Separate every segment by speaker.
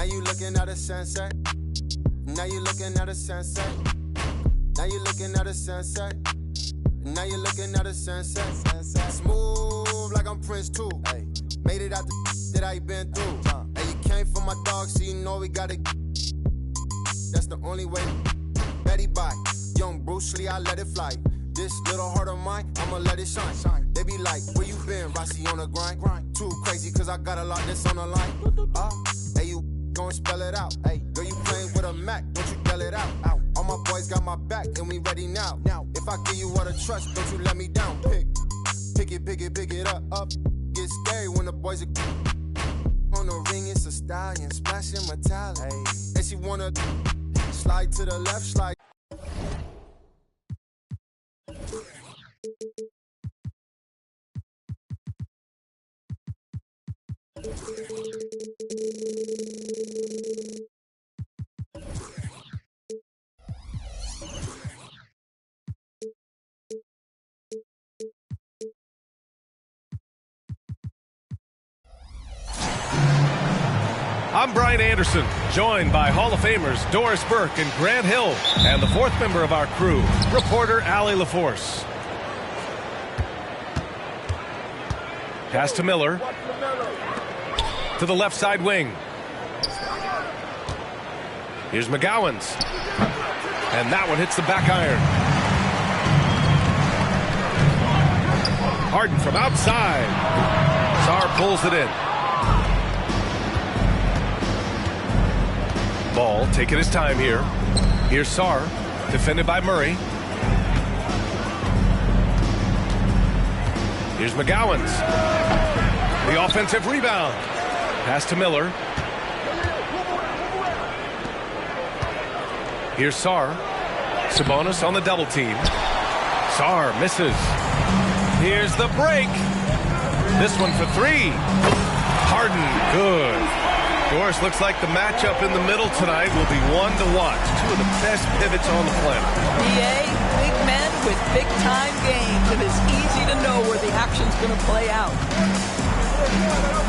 Speaker 1: Now you looking at a sunset. Now you looking at a sunset. Now you looking at a sunset. Now you looking at a sunset. Smooth like I'm Prince too. Hey, made it out the that I been through. Hey, you came for my dog, so you know we gotta. That's the only way. Betty bye, young Bruce Lee, I let it fly. This little heart of mine, I'ma let it shine. They be like, where you been, Rossi on the grind? Too crazy, cause I got a lot that's on the line. Hey, you gon' spell it out. Hey, girl, you playing with a Mac, don't you yell it out. All my boys got my back, and we ready now. If I give you all the trust, don't you let me down. Pick it up. Get scary when the boys are on the ring, it's a stallion, splashing metallic. And she wanna slide to the left, slide.
Speaker 2: I'm Brian Anderson, joined by Hall of Famers Doris Burke and Grant Hill, and the fourth member of our crew, reporter Allie LaForce. Pass to Miller. To the left side wing. Here's McGowens. And that one hits the back iron. Harden from outside. Sarr pulls it in. Ball taking his time here. Here's Sarr, defended by Murray. Here's McGowens. The offensive rebound. Pass to Miller. Here's Sarr. Sabonis on the double team. Sarr misses. Here's the break. This one for three. Harden, good. Doris, looks like the matchup in the middle tonight will be one to watch. Two of the best pivots on the planet.
Speaker 3: BA, big men with big-time games. It is easy to know where the action's going to play out.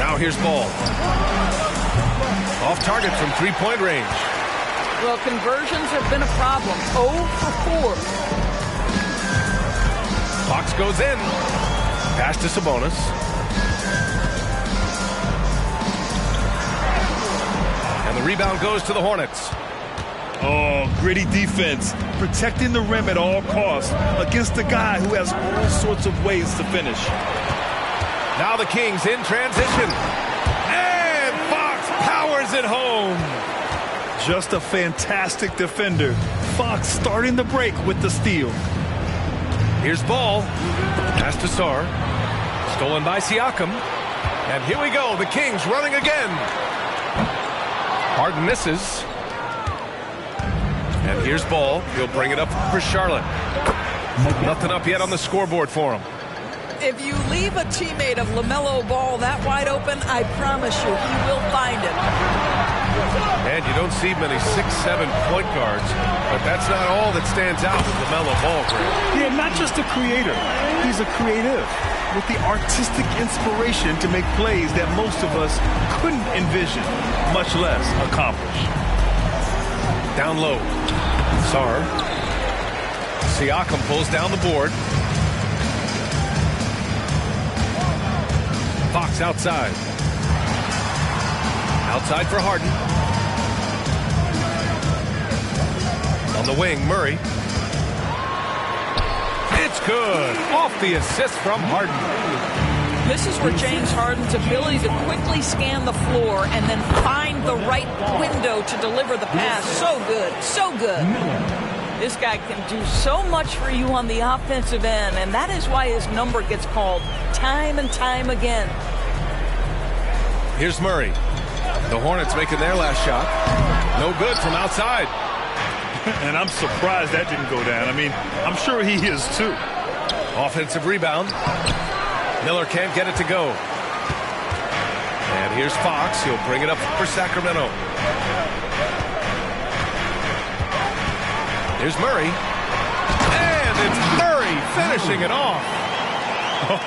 Speaker 2: Now here's Ball. Off target from three-point range.
Speaker 3: Well, conversions have been a problem. 0 for 4.
Speaker 2: Fox goes in. Pass to Sabonis. And the rebound goes to the Hornets.
Speaker 4: Oh, gritty defense. Protecting the rim at all costs against a guy who has all sorts of ways to finish.
Speaker 2: Now the Kings in transition. And Fox powers it home.
Speaker 4: Just a fantastic defender. Fox starting the break with the steal.
Speaker 2: Here's Ball. Pass to Sarr. Stolen by Siakam. And here we go. The Kings running again. Harden misses. And here's Ball. He'll bring it up for Charlotte. Nothing up yet on the scoreboard for him.
Speaker 3: If you leave a teammate of LaMelo Ball that wide open, I promise you he will find it.
Speaker 2: And you don't see many 6'7" point guards, but that's not all that stands out with LaMelo Ball, Grant.
Speaker 4: Yeah, not just a creator. He's a creative with the artistic inspiration to make plays that most of us couldn't envision, much less accomplish.
Speaker 2: Down low. Sarr. Siakam pulls down the board. Fox outside. Outside for Harden. On the wing, Murray. It's good. Off the assist from Harden.
Speaker 3: This is where James Harden's ability to quickly scan the floor and then find the right window to deliver the pass. So good. So good. This guy can do so much for you on the offensive end, and that is why his number gets called time and time again.
Speaker 2: Here's Murray. The Hornets making their last shot. No good from outside.
Speaker 4: And I'm surprised that didn't go down. I mean, I'm sure he is too.
Speaker 2: Offensive rebound. Miller can't get it to go. And here's Fox. He'll bring it up for Sacramento. Here's Murray. And it's Murray finishing it off.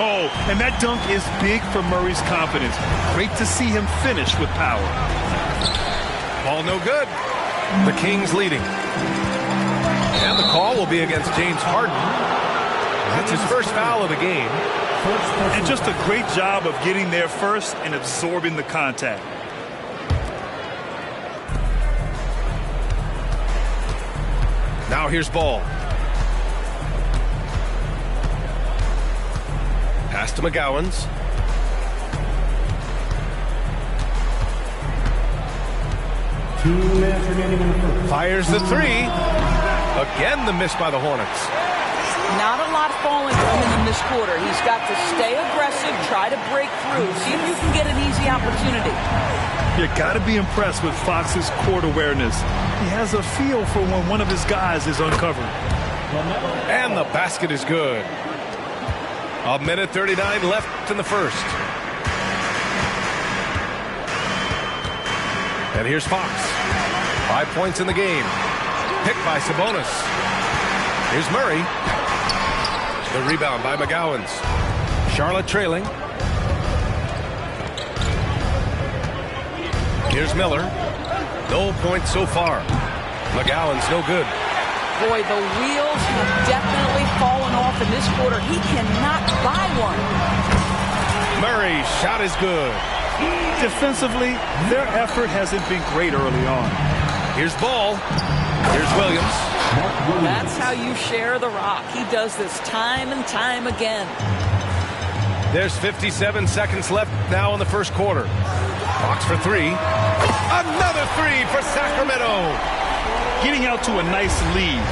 Speaker 4: Oh, and that dunk is big for Murray's confidence. Great to see him finish with power.
Speaker 2: Ball no good. The Kings leading. And the call will be against James Harden. That's his first foul of the game.
Speaker 4: And just a great job of getting there first and absorbing the contact.
Speaker 2: Now here's Ball. Pass to McGowens. Fires the three. Again, the miss by the Hornets.
Speaker 3: Not a lot falling from him in this quarter. He's got to stay aggressive, try to break through, see if you can get an easy opportunity.
Speaker 4: You got to be impressed with Fox's court awareness. He has a feel for when one of his guys is uncovered.
Speaker 2: And the basket is good. 1:39 left in the first. And here's Fox. 5 points in the game. Picked by Sabonis. Here's Murray. The rebound by McGowens. Charlotte trailing. Here's Miller. No points so far. McGowens no good.
Speaker 3: Boy, the wheels have definitely fallen off in this quarter. He cannot buy one.
Speaker 2: Murray's shot is good.
Speaker 4: Defensively, their effort hasn't been great early on.
Speaker 2: Here's Ball. Here's Williams.
Speaker 3: That's how you share the rock. He does this time and time again.
Speaker 2: There's 57 seconds left now in the first quarter. Fox for three. Another three for Sacramento.
Speaker 4: Getting out to a nice lead.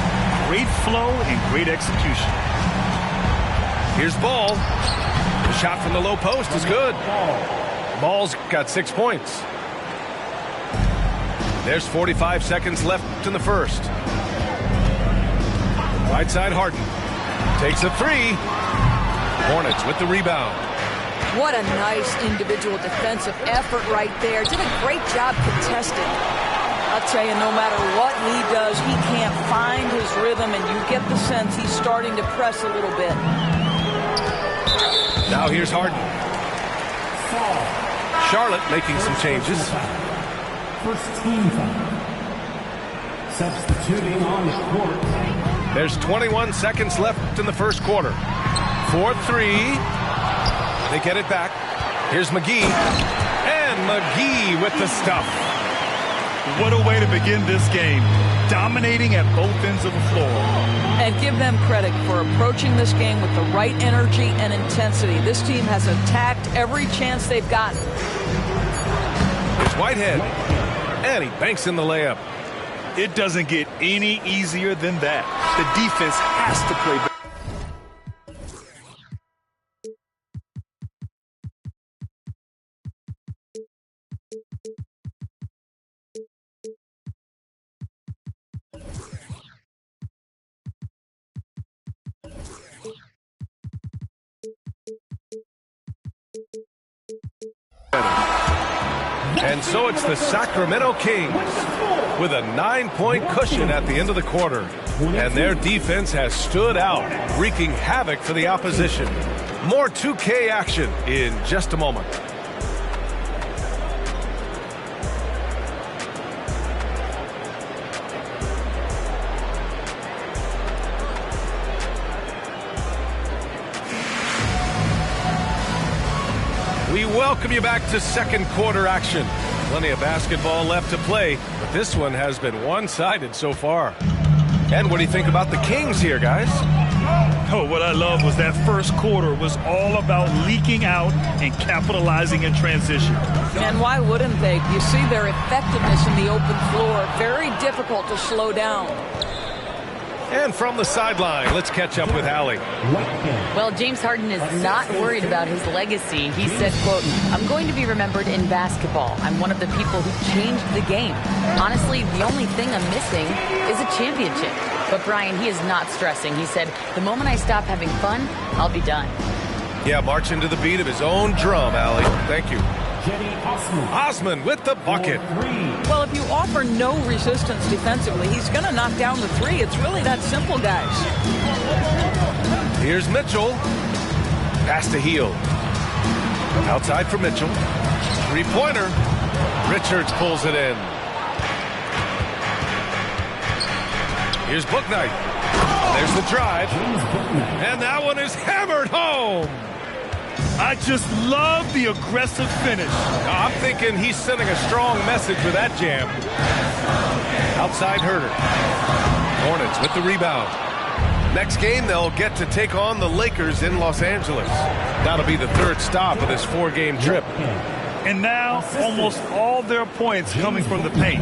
Speaker 4: Great flow and great execution.
Speaker 2: Here's Ball. The shot from the low post is good. Ball's got 6 points. There's 45 seconds left in the first. Right side Harden. Takes a three. Hornets with the rebound.
Speaker 3: What a nice individual defensive effort right there. Did a great job contesting. I'll tell you, no matter what he does, he can't find his rhythm, and you get the sense he's starting to press a little bit.
Speaker 2: Now here's Harden. Charlotte making some changes.
Speaker 5: First team foul. Substituting on the court.
Speaker 2: There's 21 seconds left in the first quarter. 4-3. They get it back. Here's McGee. And McGee with the stuff.
Speaker 4: What a way to begin this game. Dominating at both ends of the floor.
Speaker 3: And give them credit for approaching this game with the right energy and intensity. This team has attacked every chance they've gotten.
Speaker 2: Here's Whitehead. And he banks in the layup.
Speaker 4: It doesn't get any easier than that. The defense has to play better.
Speaker 2: And so it's the Sacramento Kings with a 9-point cushion at the end of the quarter. And their defense has stood out, wreaking havoc for the opposition. More 2K action in just a moment. We welcome you back to second quarter action. Plenty of basketball left to play, but this one has been one-sided so far. And what do you think about the Kings here, guys?
Speaker 4: Oh, what I love was that first quarter was all about leaking out and capitalizing in transition.
Speaker 3: And why wouldn't they? You see their effectiveness in the open floor. Very difficult to slow down.
Speaker 2: And from the sideline, let's catch up with Allie.
Speaker 6: Well, James Harden is not worried about his legacy. He said, quote, "I'm going to be remembered in basketball. I'm one of the people who changed the game. Honestly, the only thing I'm missing is a championship." But Brian, he is not stressing. He said, "The moment I stop having fun, I'll be done."
Speaker 2: Yeah, marching to the beat of his own drum, Allie. Thank you. Osman with the bucket.
Speaker 3: Well, if you offer no resistance defensively, he's going to knock down the three. It's really that simple, guys.
Speaker 2: Here's Mitchell. Pass to Heel. Outside for Mitchell. Three-pointer. Richards pulls it in. Here's Bouknight. There's the drive. And that one is hammered home.
Speaker 4: I just love the aggressive finish.
Speaker 2: I'm thinking he's sending a strong message with that jam. Outside Herder. Hornets with the rebound. Next game, they'll get to take on the Lakers in Los Angeles. That'll be the third stop of this 4-game trip.
Speaker 4: And now, almost all their points coming from the paint.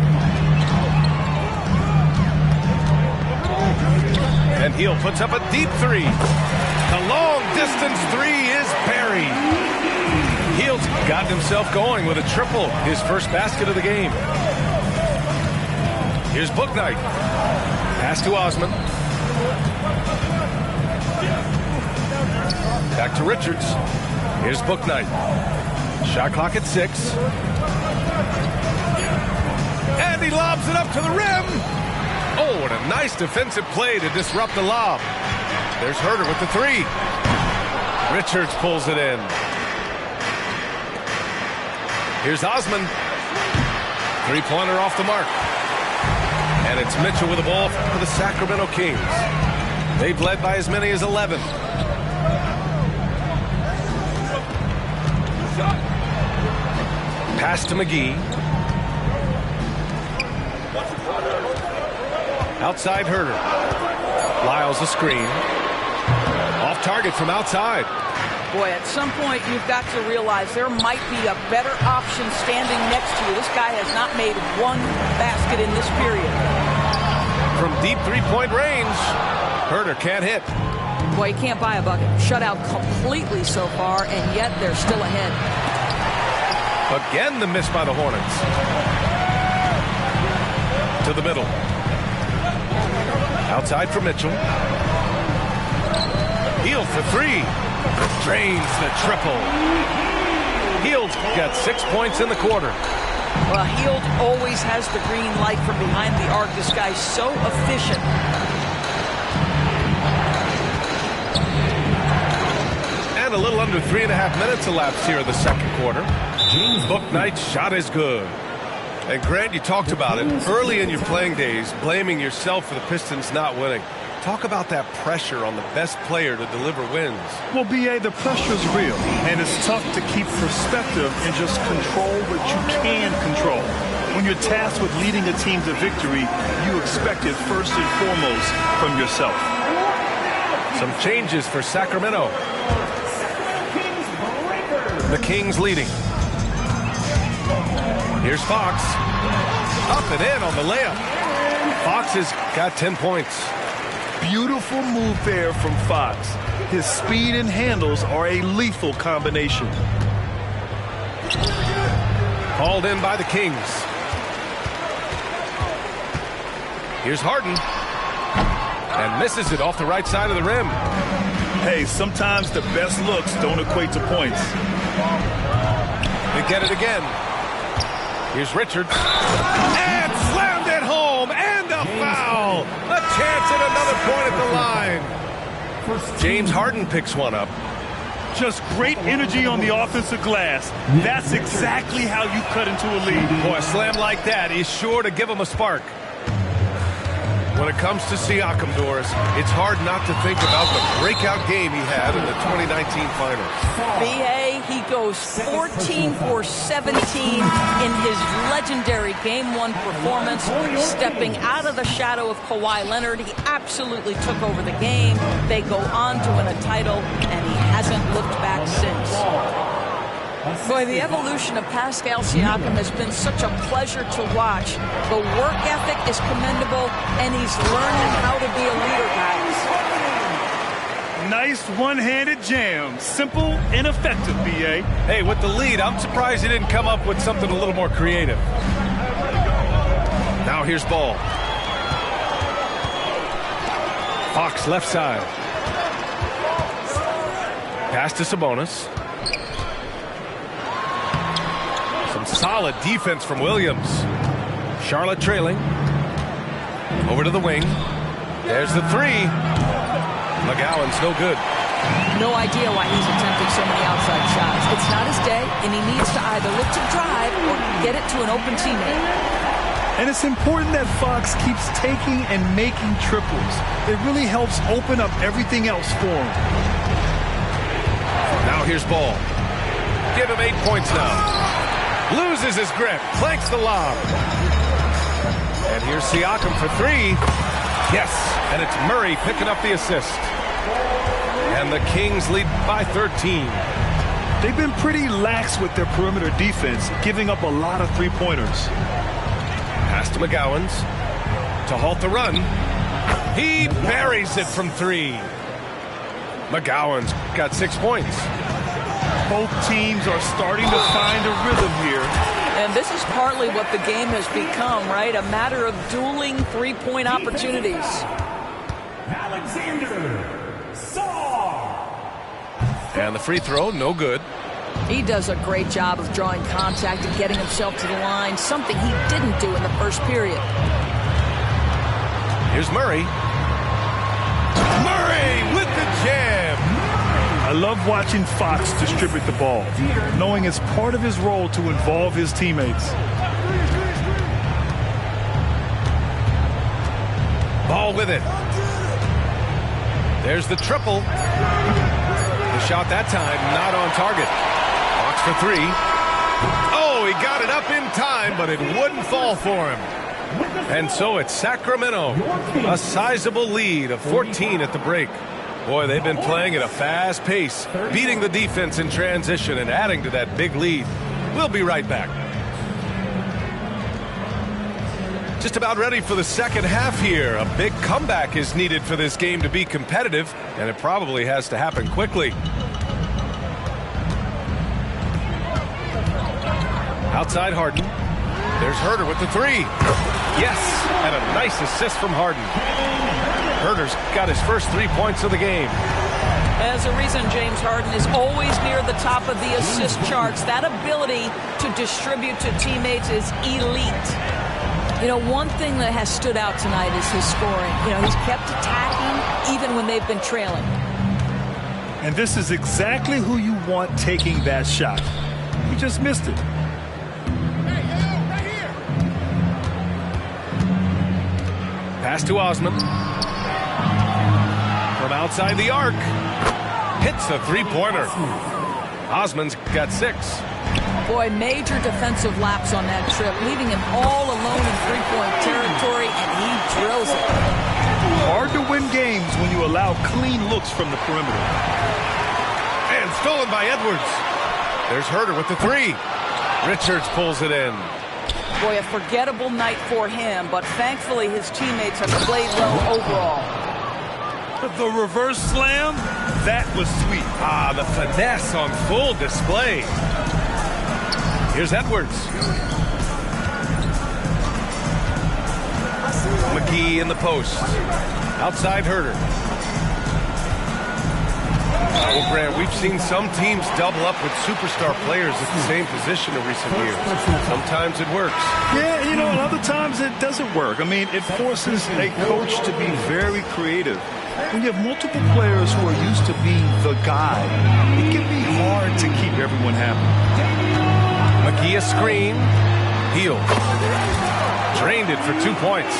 Speaker 2: And Hield puts up a deep three. The long-distance three is buried. Hield's gotten himself going with a triple, his first basket of the game. Here's Bouknight. Pass to Osman. Back to Richards. Here's Bouknight. Shot clock at 6. And he lobs it up to the rim. Oh, what a nice defensive play to disrupt the lob. There's Herder with the three. Richards pulls it in. Here's Osman. Three-pointer off the mark. And it's Mitchell with the ball for the Sacramento Kings. They've led by as many as 11. Pass to McGee. Outside Herder. Lyles a screen. Off target from outside.
Speaker 3: Boy, at some point you've got to realize there might be a better option standing next to you. This guy has not made one basket in this period.
Speaker 2: From deep three-point range, Herder can't hit.
Speaker 3: Boy, you can't buy a bucket. Shut out completely so far, and yet they're still ahead.
Speaker 2: Again, the miss by the Hornets. To the middle. Outside for Mitchell. Hield for three. Drains the triple. Hield got 6 points in the quarter.
Speaker 3: Well, Hield always has the green light from behind the arc. This guy's so efficient.
Speaker 2: And a little under 3.5 minutes elapsed here in the second quarter. Bouknight's shot is good. And Grant, you talked about it early in your playing days, blaming yourself for the Pistons not winning. Talk about that pressure on the best player to deliver wins.
Speaker 4: Well, B.A., the pressure is real, and it's tough to keep perspective and just control what you can control. When you're tasked with leading a team to victory, you expect it first and foremost from yourself.
Speaker 2: Some changes for Sacramento. The Kings leading. Here's Fox. Up and in on the layup. Fox has got 10 points.
Speaker 4: Beautiful move there from Fox. His speed and handles are a lethal combination.
Speaker 2: Called in by the Kings. Here's Harden. And misses it off the right side of the rim.
Speaker 4: Hey, sometimes the best looks don't equate to points.
Speaker 2: They get it again. Here's Richards. And slammed it home. And a foul. A chance at another point at the line. James Harden picks one up.
Speaker 4: Just great energy on the offensive glass. That's exactly how you cut into a lead.
Speaker 2: Boy, a slam like that is sure to give him a spark. When it comes to Siakam, Doris, it's hard not to think about the breakout game he had in the 2019 finals.
Speaker 3: B.A., he goes 14 for 17 in his legendary Game 1 performance, stepping out of the shadow of Kawhi Leonard. He absolutely took over the game. They go on to win a title, and he hasn't looked back since. Boy, the evolution of Pascal Siakam has been such a pleasure to watch. The work ethic is commendable, and he's learning how to be a leader, guys.
Speaker 4: Nice one-handed jam. Simple and effective, B.A.
Speaker 2: Hey, with the lead, I'm surprised he didn't come up with something a little more creative. Now here's Ball. Fox left side. Pass to Sabonis. Some solid defense from Williams. Charlotte trailing. Over to the wing. There's the three. McGowan's no good.
Speaker 3: No idea why he's attempting so many outside shots. It's not his day, and he needs to either look to drive or get it to an open teammate.
Speaker 4: And it's important that Fox keeps taking and making triples. It really helps open up everything else for him.
Speaker 2: Now here's Ball. Give him 8 points now. Loses his grip. Clanks the lob. And here's Siakam for 3. Yes, and it's Murray picking up the assist. And the Kings lead by 13.
Speaker 4: They've been pretty lax with their perimeter defense, giving up a lot of three-pointers.
Speaker 2: Pass to McGowens to halt the run. He buries it from 3. McGowens got 6 points.
Speaker 4: Both teams are starting to find a rhythm here.
Speaker 3: And this is partly what the game has become, right? A matter of dueling three-point opportunities.
Speaker 5: Alexander Sarr.
Speaker 2: And the free throw, no good.
Speaker 3: He does a great job of drawing contact and getting himself to the line, something he didn't do in the first period.
Speaker 2: Here's Murray. Murray with the jam.
Speaker 4: I love watching Fox distribute the ball, knowing it's part of his role to involve his teammates.
Speaker 2: Ball with it. There's the triple. The shot that time not on target. Fox for 3. Oh, he got it up in time, but it wouldn't fall for him. And so it's Sacramento, a sizable lead of 14 at the break. Boy, they've been playing at a fast pace, beating the defense in transition and adding to that big lead. We'll be right back. Just about ready for the second half here. A big comeback is needed for this game to be competitive, and it probably has to happen quickly. Outside Harden. There's Herter with the 3. Yes, and a nice assist from Harden. Herter's got his first 3 points of the game.
Speaker 3: As a reason, James Harden is always near the top of the assist charts. That ability to distribute to teammates is elite. You know, one thing that has stood out tonight is his scoring. You know, he's kept attacking even when they've been trailing.
Speaker 4: And this is exactly who you want taking that shot. He just missed it.
Speaker 2: Pass to Osman. From outside the arc. Hits a three-pointer. Osman's got 6.
Speaker 3: Boy, major defensive lapse on that trip, leaving him all alone in three-point territory, and he drills it.
Speaker 4: Hard to win games when you allow clean looks from the perimeter.
Speaker 2: And stolen by Edwards. There's Herter with the 3. Richards pulls it in.
Speaker 3: Boy, a forgettable night for him, but thankfully his teammates have played well overall.
Speaker 4: The reverse slam, that was sweet.
Speaker 2: Ah, the finesse on full display. Here's Edwards. McGee in the post. Outside Herter. Well, Grant, we've seen some teams double up with superstar players at the same position in recent years. Sometimes it works.
Speaker 4: Yeah, you know, and other times it doesn't work. I mean, it forces a coach to be very creative. When you have multiple players who are used to being the guy, it can be hard to keep everyone happy.
Speaker 2: McGee a screen. Hield. Drained it for 2 points.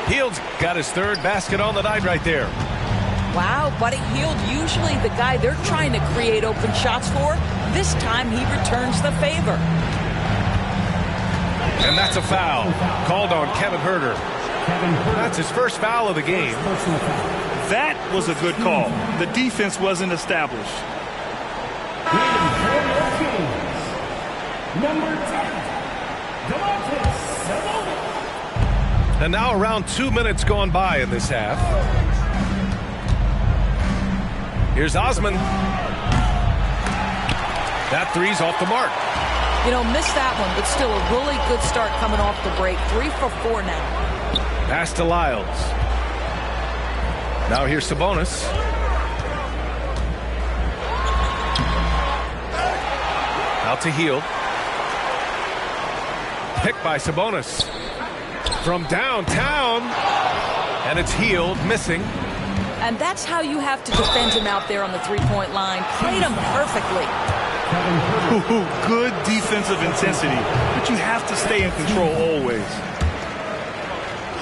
Speaker 2: Hield's got his 3rd basket on the night right there.
Speaker 3: Wow, Buddy Hield, usually the guy they're trying to create open shots for. This time he returns the favor.
Speaker 2: And that's a foul called on Kevin Herter. That's his first foul of the game.
Speaker 4: That was a good call. The defense wasn't established.
Speaker 5: Number 10, Domantas Sabonis.
Speaker 2: And now around 2 minutes gone by in this half. Here's Osman. That 3's off the mark.
Speaker 3: You know, missed that one, but still a really good start coming off the break. 3 for 4 now.
Speaker 2: Pass to Lyles. Now here's Sabonis. Out to Hield. Picked by Sabonis. From downtown. And it's Hield missing.
Speaker 3: And that's how you have to defend him out there on the three-point line. Played him perfectly.
Speaker 4: Good defensive intensity, but you have to stay in control always.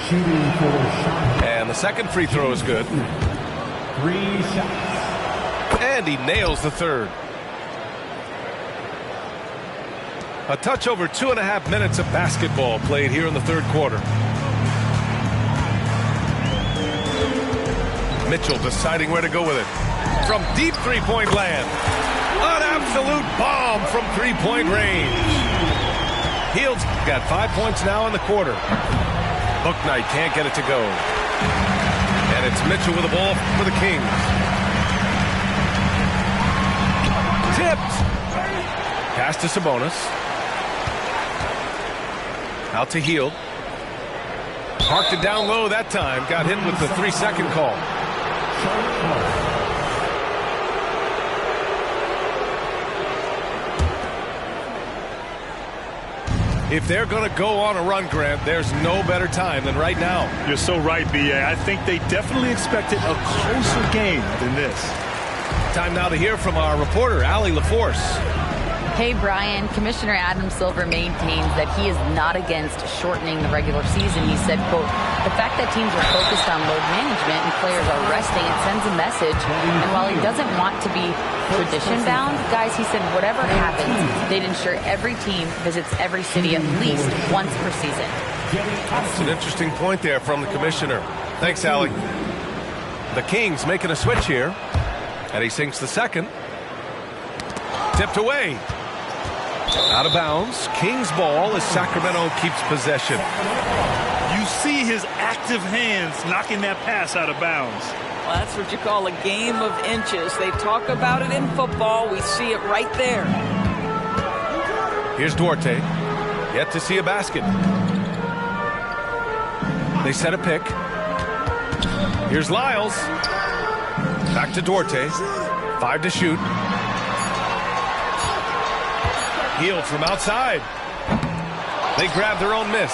Speaker 5: Shooting for shot.
Speaker 2: And the second free throw is good.
Speaker 5: 3 shots.
Speaker 2: And he nails the third. A touch over 2.5 minutes of basketball played here in the third quarter. Mitchell deciding where to go with it. From deep three-point land. An absolute bomb from three-point range. Hield's got 5 points now in the quarter. Bouknight can't get it to go. And it's Mitchell with the ball for the Kings. Tipped. Pass to Sabonis. Out to Hield. Parked it down low that time. Got hit with the 3-second call. If they're going to go on a run, Grant, there's no better time than right now.
Speaker 4: You're so right, B.A. I think they definitely expected a closer game than this.
Speaker 2: Time now to hear from our reporter, Allie LaForce.
Speaker 6: Hey, Brian. Commissioner Adam Silver maintains that he is not against shortening the regular season. He said, quote, the fact that teams are focused on load management and players are resting, it sends a message. And while he doesn't want to be tradition-bound, guys, he said whatever happens, they'd ensure every team visits every city at least once per season.
Speaker 2: It's an interesting point there from the commissioner. Thanks, Allie. The Kings making a switch here. And he sinks the second. Tipped away. Out of bounds. Kings ball as Sacramento keeps possession.
Speaker 4: You see his active hands knocking that pass out of bounds.
Speaker 3: Well, that's what you call a game of inches. They talk about it in football. We see it right there.
Speaker 2: Here's Duarte. Yet to see a basket. They set a pick. Here's Lyles. Back to Duarte. 5 to shoot. Hield from outside. They grab their own miss.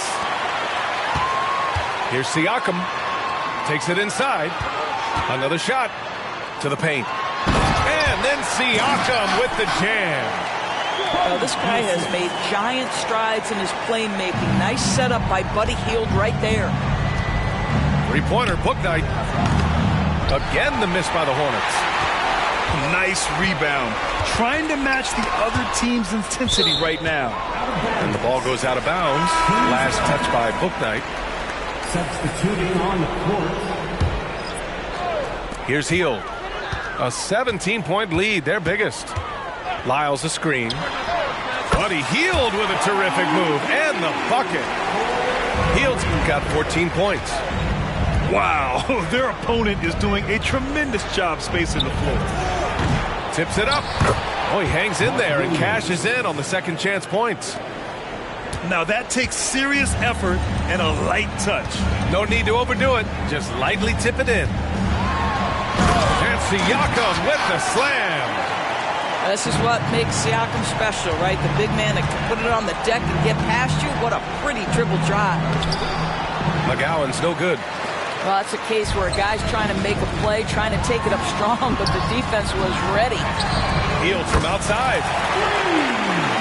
Speaker 2: Here's Siakam. Takes it inside. Another shot to the paint. And then Siakam with the jam.
Speaker 3: Well, this guy has made giant strides in his playmaking. Nice setup by Buddy Hield right there.
Speaker 2: Three-pointer, Bouknight. Again the miss by the Hornets.
Speaker 4: Nice rebound. Trying to match the other team's intensity right now.
Speaker 2: And the ball goes out of bounds. Last touch by Bouknight.
Speaker 5: Substituting on the court.
Speaker 2: Here's Hield. A 17-point lead, their biggest. Lyles a screen. Buddy Hield with a terrific move. And the bucket. Hield's got 14 points.
Speaker 4: Wow, their opponent is doing a tremendous job spacing the floor.
Speaker 2: Tips it up. Oh, he hangs in there and cashes in on the second chance points.
Speaker 4: Now that takes serious effort and a light touch.
Speaker 2: No need to overdo it. Just lightly tip it in. And Siakam with the slam.
Speaker 3: This is what makes Siakam special, right? The big man that can put it on the deck and get past you. What a pretty dribble drive.
Speaker 2: McGowan's no good.
Speaker 3: Well, that's a case where a guy's trying to make a play, trying to take it up strong, but the defense was ready.
Speaker 2: Hield from outside.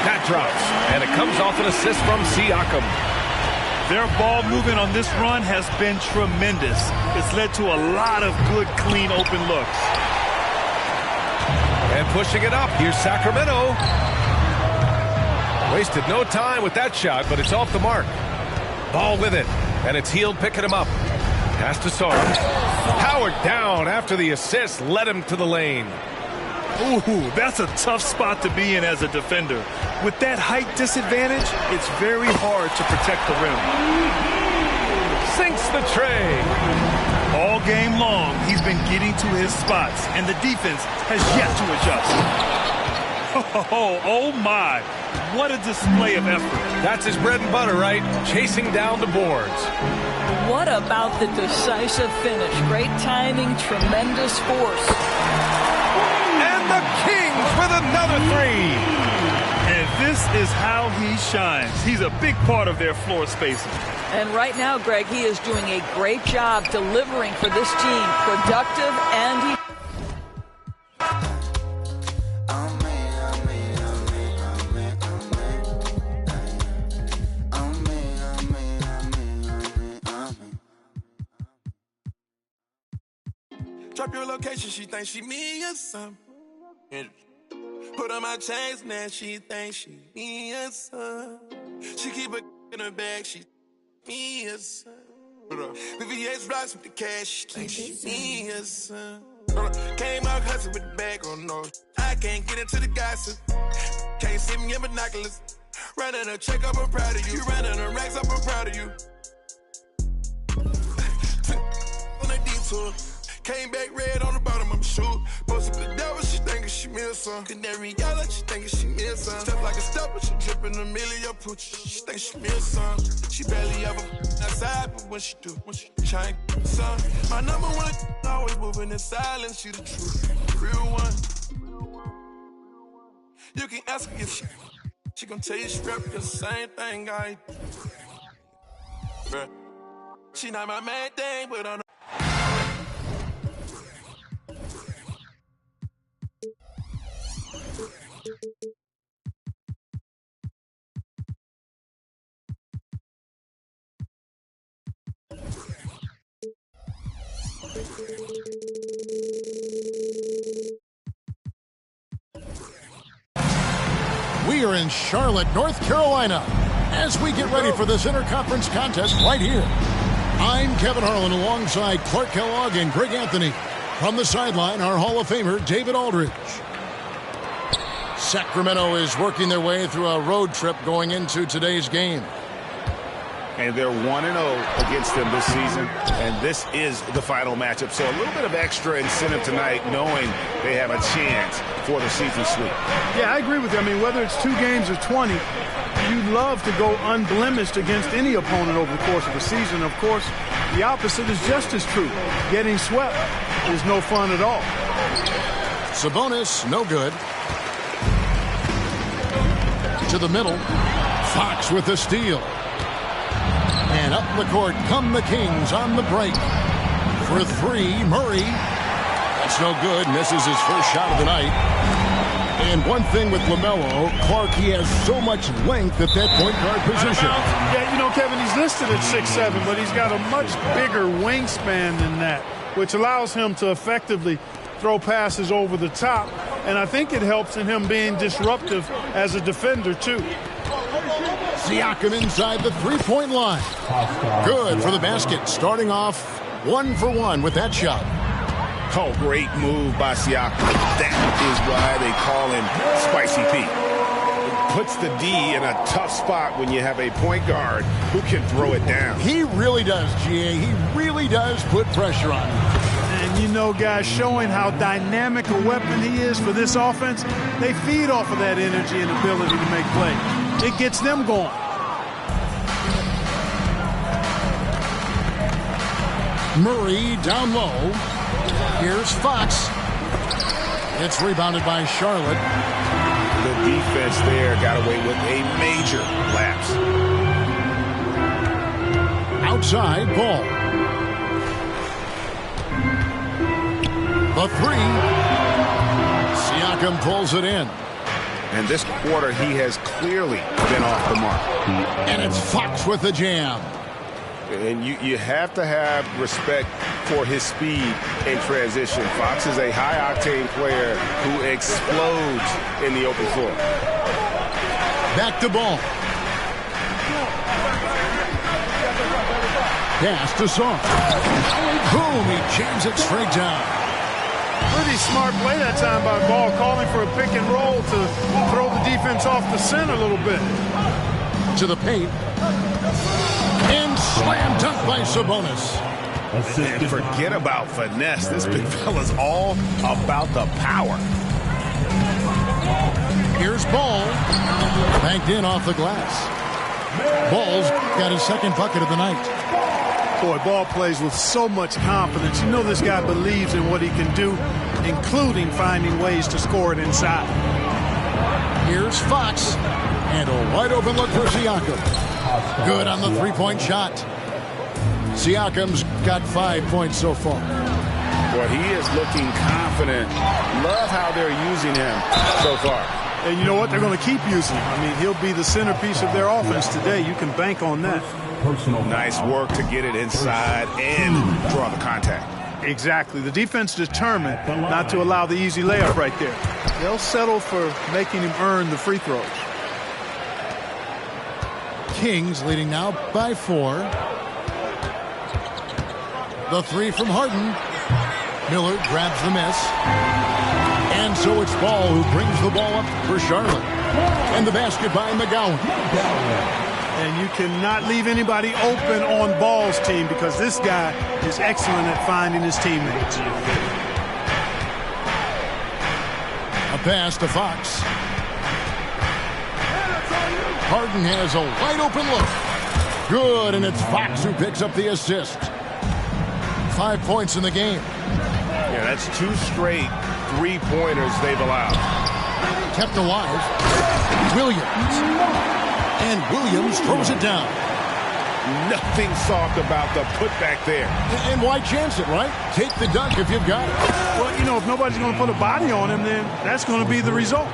Speaker 2: That drops, and it comes off an assist from Siakam.
Speaker 4: Their ball movement on this run has been tremendous. It's led to a lot of good, clean, open looks.
Speaker 2: And pushing it up, here's Sacramento. Wasted no time with that shot, but it's off the mark. Ball with it, and it's Hield picking him up. Pass to Sarr. Howard down after the assist led him to the lane.
Speaker 4: Ooh, that's a tough spot to be in as a defender. With that height disadvantage, it's very hard to protect the rim.
Speaker 2: Sinks the tray.
Speaker 4: All game long, he's been getting to his spots, and the defense has yet to adjust. Oh my, what a display of effort.
Speaker 2: That's his bread and butter, right? Chasing down the boards.
Speaker 3: What about the decisive finish? Great timing, tremendous force.
Speaker 2: And the Kings with another three.
Speaker 4: And this is how he shines. He's a big part of their floor spacing.
Speaker 3: And right now, Greg, he is doing a great job delivering for this team. Productive, and he...
Speaker 7: Drop your location, she thinks she me or something. Put on my chains, now she thinks she me or something. She keep a in her bag, she me or something. The VVS rocks with the cash, she thinks she me or something. Came out hustling with the bag on no. I can't get into the gossip. Can't see me in binoculars. Running a check up, I'm proud of you. Running a racks up, I'm proud of you. On a detour. Came back red on the bottom of my shoe. Posted with the devil, she thinking she meals some. Canary yellow, she thinking she meals some. Step like a stepper, she dripping a million pooch. She think she meals some. She barely ever outside, but when she do, try and get some. My number one, always moving in silence. She the truth, real one. You can ask her if she gon' tell you she rep the same thing I do. She not my main thing, but on
Speaker 8: We are in Charlotte, North Carolina, as we get ready for this interconference contest right here. I'm Kevin Harlan alongside Clark Kellogg and Greg Anthony. From the sideline, our Hall of Famer, David Aldridge. Sacramento is working their way through a road trip going into today's game.
Speaker 9: And they're 1-0 against them this season, and this is the final matchup. So a little bit of extra incentive tonight, knowing they have a chance for the season sweep.
Speaker 10: Yeah, I agree with you. I mean, whether it's 2 games or 20, you'd love to go unblemished against any opponent over the course of a season. Of course, the opposite is just as true. Getting swept is no fun at all.
Speaker 8: Sabonis, no good. To the middle. Fox with the steal. And up the court come the Kings on the break. For 3, Murray. That's no good. Misses his first shot of the night. And one thing with LaMelo, Clark, he has so much length at that point guard position.
Speaker 10: Yeah, you know, Kevin, he's listed at 6'7", but he's got a much bigger wingspan than that, which allows him to effectively throw passes over the top. And I think it helps in him being disruptive as a defender, too.
Speaker 8: Siakam inside the three-point line. Good for the basket. Starting off 1 for 1 with that shot.
Speaker 9: Oh, great move by Siakam. That is why they call him Spicy Pete. Puts the D in a tough spot when you have a point guard who can throw it down.
Speaker 8: He really does, GA. He really does put pressure on him.
Speaker 10: And you know, guys, showing how dynamic a weapon he is for this offense, they feed off of that energy and ability to make plays. It gets them going.
Speaker 8: Murray down low. Here's Fox. It's rebounded by Charlotte.
Speaker 9: The defense there got away with a major lapse.
Speaker 8: Outside ball. The 3. Siakam pulls it in.
Speaker 9: And this quarter, he has clearly been off the mark.
Speaker 8: And it's Fox with the jam.
Speaker 9: And you have to have respect for his speed in transition. Fox is a high-octane player who explodes in the open floor.
Speaker 8: Back to ball. Pass to Saw. Boom, he jams it straight down.
Speaker 10: Pretty smart play that time by Ball, calling for a pick and roll to throw the defense off the scent a little bit.
Speaker 8: To the paint. And slam dunk by Sabonis.
Speaker 9: And forget about finesse. This big fella's all about the power.
Speaker 8: Here's Ball. Banked in off the glass. Ball's got his second bucket of the night.
Speaker 10: Boy, Ball plays with so much confidence. You know this guy believes in what he can do, including finding ways to score it inside.
Speaker 8: Here's Fox. And a wide open look for Siakam. Good on the three-point shot. Siakam's got 5 points so far.
Speaker 9: Boy, he is looking confident. Love how they're using him so far.
Speaker 10: And you know what? They're going to keep using him. I mean, he'll be the centerpiece of their offense today. You can bank on that.
Speaker 9: Nice work to get it inside and draw the contact.
Speaker 10: Exactly. The defense determined not to allow the easy layup right there. They'll settle for making him earn the free throws.
Speaker 8: Kings leading now by 4. The three from Harden. Miller grabs the miss. And so it's Ball who brings the ball up for Charlotte. And the basket by McGowan.
Speaker 10: And you cannot leave anybody open on Ball's team because this guy is excellent at finding his teammates.
Speaker 8: A pass to Fox. Harden has a wide open look. Good, and it's Fox who picks up the assist. 5 points in the game.
Speaker 9: Yeah, that's 2 straight three-pointers they've allowed.
Speaker 8: Kept alive. Williams. And Williams throws it down.
Speaker 9: Nothing soft about the putback there.
Speaker 8: And why chance it, right? Take the dunk if you've got it.
Speaker 10: Well, you know, if nobody's going to put a body on him, then that's going to be the result.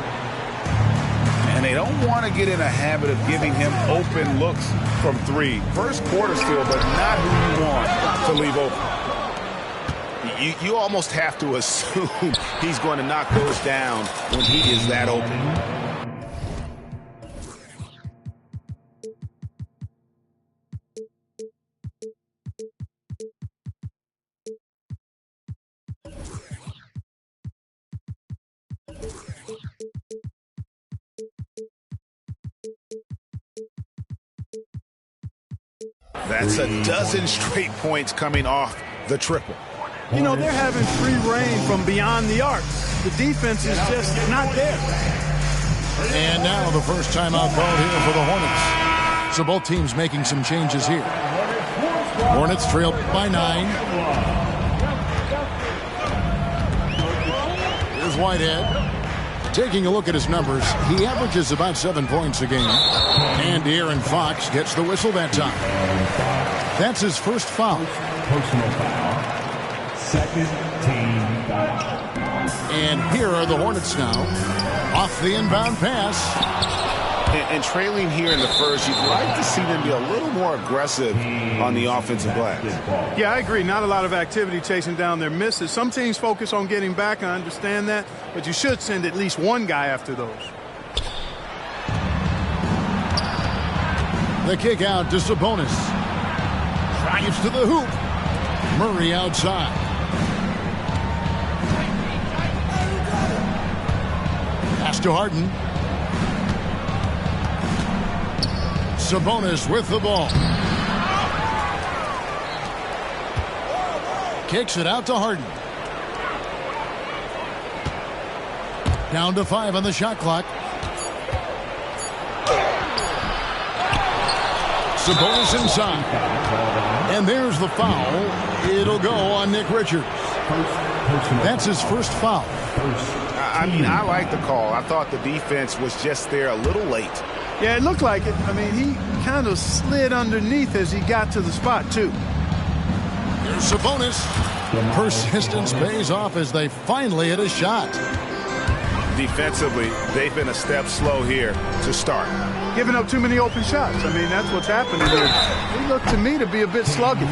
Speaker 9: And they don't want to get in a habit of giving him open looks from 3. First quarter still, but not who you want to leave open. You almost have to assume he's going to knock those down when he is that open. That's a dozen straight points coming off the triple.
Speaker 10: You know, they're having free reign from beyond the arc. The defense is just not there.
Speaker 8: And now the first timeout called here for the Hornets. So both teams making some changes here. Hornets trail by 9. Here's Whitehead. Taking a look at his numbers, he averages about 7 points a game. And De'Aaron Fox gets the whistle that time. That's his first foul.
Speaker 5: Personal foul. Second team foul.
Speaker 8: And here are the Hornets now. Off the inbound pass.
Speaker 9: And trailing here in the first, you'd like to see them be a little more aggressive on the offensive glass.
Speaker 10: Yeah, I agree. Not a lot of activity chasing down their misses. Some teams focus on getting back. I understand that. But you should send at least one guy after those.
Speaker 8: The kick out to Sabonis. Drives to the hoop. Murray outside. Pass to Harden. Sabonis with the ball. Kicks it out to Harden. Down to 5 on the shot clock. Sabonis inside. And there's the foul. It'll go on Nick Richards. That's his first foul.
Speaker 9: I mean, I like the call. I thought the defense was just there a little late.
Speaker 10: Yeah, it looked like it. I mean, he kind of slid underneath as he got to the spot, too.
Speaker 8: Here's Sabonis. Persistence pays off as they finally hit a shot.
Speaker 9: Defensively, they've been a step slow here to start.
Speaker 10: Giving up too many open shots. I mean, that's what's happening here. He looked to me to be a bit sluggish.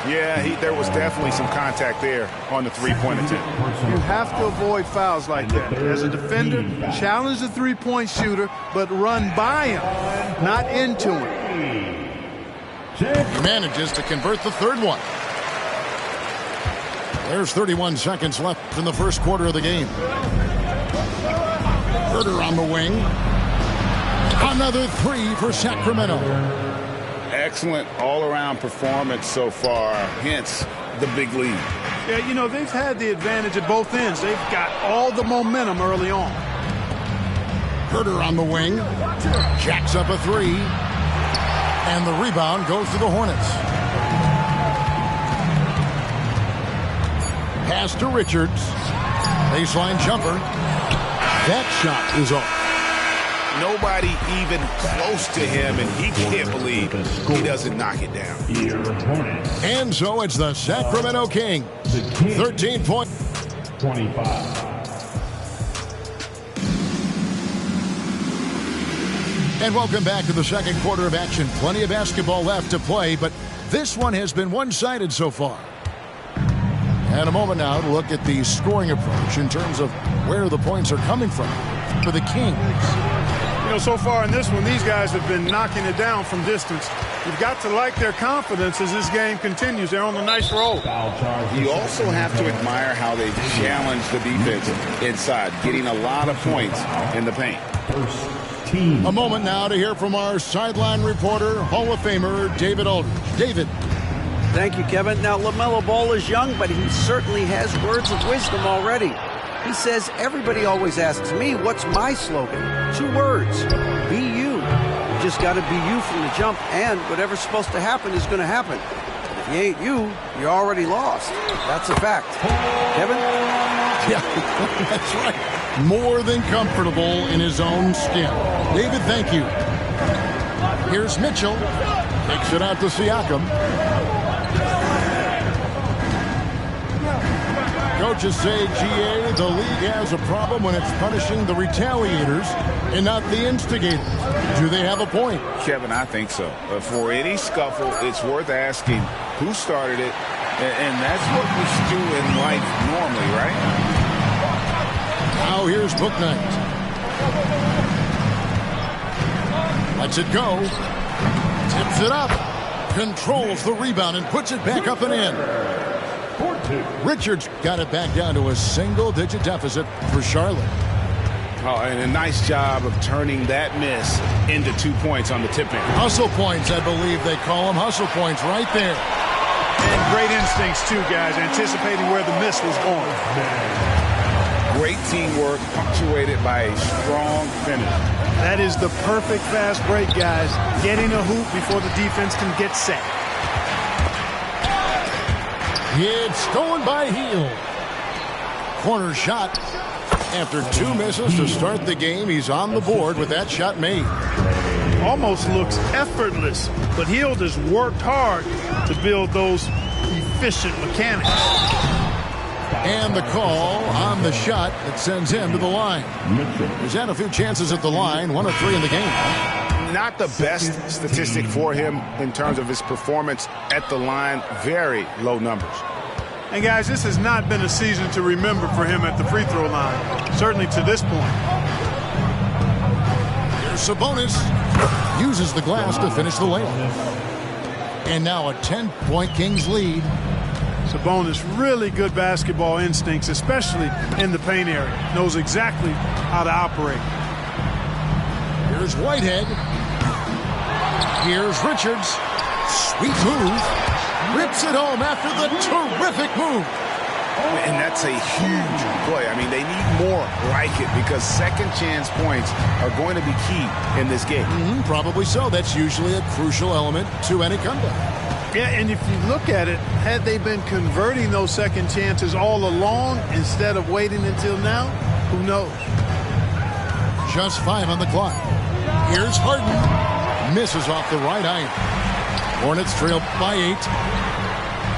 Speaker 9: Yeah, there was definitely some contact there on the three-point attempt.
Speaker 10: You have to avoid fouls like that. As a defender, challenge the three-point shooter, but run by him, not into him.
Speaker 8: He manages to convert the third one. There's 31 seconds left in the first quarter of the game. Herter on the wing. Another 3 for Sacramento.
Speaker 9: Excellent all-around performance so far, hence the big lead.
Speaker 10: Yeah, you know, they've had the advantage at both ends. They've got all the momentum early on.
Speaker 8: Herter on the wing. Jacks up a 3. And the rebound goes to the Hornets. Pass to Richards. Baseline jumper. That shot is off.
Speaker 9: Nobody even close to him, and he can't believe he doesn't knock it down.
Speaker 8: And so it's the Sacramento Kings. 13 points.
Speaker 5: 25.
Speaker 8: And welcome back to the second quarter of action. Plenty of basketball left to play, but this one has been one-sided so far. And a moment now to look at the scoring approach in terms of where the points are coming from for the Kings.
Speaker 10: You know, so far in this one, these guys have been knocking it down from distance. You've got to like their confidence as this game continues. They're on a nice roll.
Speaker 9: You also have to admire how they challenge the defense inside, getting a lot of points in the paint.
Speaker 8: A moment now to hear from our sideline reporter, Hall of Famer David Aldridge. David.
Speaker 11: Thank you, Kevin. Now, LaMelo Ball is young, but he certainly has words of wisdom already. He says, everybody always asks me, what's my slogan? 2 words, be you. You just got to be you from the jump, and whatever's supposed to happen is going to happen. If you ain't you, you're already lost. That's a fact. Kevin?
Speaker 8: Yeah, that's right. More than comfortable in his own skin. David, thank you. Here's Mitchell. Takes it out to Siakam. Coaches say, GA, the league has a problem when it's punishing the retaliators and not the instigators. Do they have a point?
Speaker 9: Kevin, I think so. For any scuffle, it's worth asking who started it, and that's what we do in life normally, right?
Speaker 8: Now here's Bouknight. Lets it go. Tips it up. Controls the rebound and puts it back up and in. Richards got it back down to a single-digit deficit for Charlotte.
Speaker 9: Oh, and a nice job of turning that miss into 2 points on the tip-in.
Speaker 8: Hustle points, I believe they call them. Hustle points right there.
Speaker 10: And great instincts, too, guys, anticipating where the miss was going.
Speaker 9: Great teamwork punctuated by a strong finish.
Speaker 10: That is the perfect fast break, guys. Getting a hoop before the defense can get set.
Speaker 8: It's stolen by Hield. Corner shot. After 2 misses to start the game, he's on the board with that shot made.
Speaker 10: Almost looks effortless, but Hield has worked hard to build those efficient mechanics.
Speaker 8: And the call on the shot that sends him to the line. He's had a few chances at the line, 1 of 3 in the game.
Speaker 9: Not the best statistic for him in terms of his performance at the line. Very low numbers.
Speaker 10: And guys, this has not been a season to remember for him at the free throw line, certainly to this point.
Speaker 8: Here's Sabonis. Uses the glass to finish the layup. And now a 10-point Kings lead.
Speaker 10: Sabonis, really good basketball instincts, especially in the paint area. Knows exactly how to operate.
Speaker 8: Here's Whitehead. Here's Richards. Sweet move. Rips it home after the terrific move.
Speaker 9: And that's a huge play. I mean, they need more like it because second chance points are going to be key in this game.
Speaker 8: Probably so. That's usually a crucial element to any comeback.
Speaker 10: Yeah, and if you look at it, had they been converting those second chances all along instead of waiting until now, who knows?
Speaker 8: Just 5 on the clock. Here's Harden. Misses off the right iron. Hornets trail by 8.